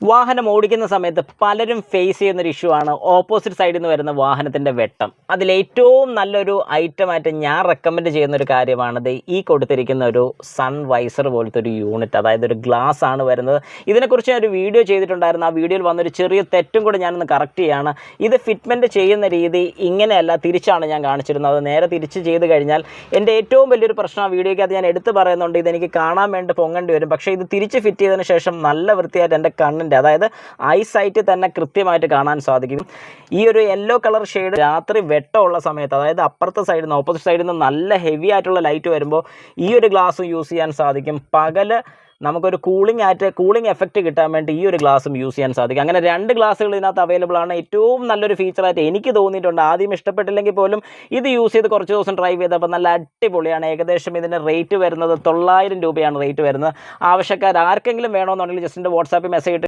വാഹനം ഓടിക്കുന്ന സമയത്ത് പലരും ഫേസ് ചെയ്യുന്നൊരു ഇഷ്യൂ ആണ് ഓപ്പോസിറ്റ് സൈഡിൽ നിന്ന് വരുന്ന വാഹനത്തിൻ്റെ വെട്ടം. അതിലേറ്റവും നല്ലൊരു ഐറ്റമായിട്ട് ഞാൻ റെക്കമെൻഡ് ചെയ്യുന്നൊരു കാര്യമാണത് ഈ കൊടുത്തിരിക്കുന്ന ഒരു സൺ വൈസർ പോലത്തെ ഒരു യൂണിറ്റ്, അതായത് ഒരു ഗ്ലാസ് ആണ് വരുന്നത്. ഇതിനെക്കുറിച്ച് ഞാൻ ഒരു വീഡിയോ ചെയ്തിട്ടുണ്ടായിരുന്നു. ആ വീഡിയോയിൽ വന്നൊരു ചെറിയ തെറ്റും കൂടെ ഞാനൊന്ന് കറക്റ്റ് ചെയ്യുകയാണ്. ഇത് ഫിറ്റ്മെൻറ്റ് ചെയ്യുന്ന രീതി ഇങ്ങനെയല്ല, തിരിച്ചാണ് ഞാൻ കാണിച്ചിരുന്നത്. അത് നേരെ തിരിച്ച് ചെയ്ത് കഴിഞ്ഞാൽ എൻ്റെ ഏറ്റവും വലിയൊരു പ്രശ്നം ആ വീഡിയോയ്ക്കകത്ത് ഞാൻ എടുത്ത് പറയുന്നുണ്ട്, ഇതെനിക്ക് കാണാൻ വേണ്ടി പൊങ്ങേണ്ടി വരും. പക്ഷേ ഇത് തിരിച്ച് ഫിറ്റ് ചെയ്തതിന് ശേഷം നല്ല വൃത്തിയായിട്ട് എൻ്റെ കണ്ണിൻ്റെ, അതായത് ഐ സൈറ്റ് തന്നെ കൃത്യമായിട്ട് കാണാൻ സാധിക്കും. ഈ ഒരു യെല്ലോ കളർ ഷെയ്ഡ് രാത്രി വെട്ടമുള്ള സമയത്ത്, അതായത് അപ്പുറത്തെ സൈഡിൽ നിന്ന് ഓപ്പോസിറ്റ് സൈഡിൽ നിന്ന് നല്ല ഹെവി ആയിട്ടുള്ള ലൈറ്റ് വരുമ്പോൾ ഈ ഒരു ഗ്ലാസ് യൂസ് ചെയ്യാൻ സാധിക്കും. പകല് നമുക്കൊരു കൂളിംഗ് എഫക്റ്റ് കിട്ടാൻ വേണ്ടി ഈ ഒരു ഗ്ലാസും യൂസ് ചെയ്യാൻ സാധിക്കും. അങ്ങനെ രണ്ട് ഗ്ലാസ്സുകൾ ഇതിനകത്ത് അവൈലബിൾ ആണ്. ഏറ്റവും നല്ലൊരു ഫീച്ചറായിട്ട് എനിക്ക് തോന്നിയിട്ടുണ്ട്. ആദ്യം ഇഷ്ടപ്പെട്ടില്ലെങ്കിൽ പോലും ഇത് യൂസ് ചെയ്ത് കുറച്ച് ദിവസം ഡ്രൈവ് ചെയ്തപ്പോൾ നല്ല അടിപൊളിയാണ്. ഏകദേശം ഇതിൻ്റെ റേറ്റ് വരുന്നത് 900 രൂപയാണ് റേറ്റ് വരുന്നത്. ആവശ്യക്കാർ ആർക്കെങ്കിലും വേണമെന്നുണ്ടെങ്കിൽ ജസ്റ്റ് എൻ്റെ വാട്സാപ്പിൽ മെസ്സേജ്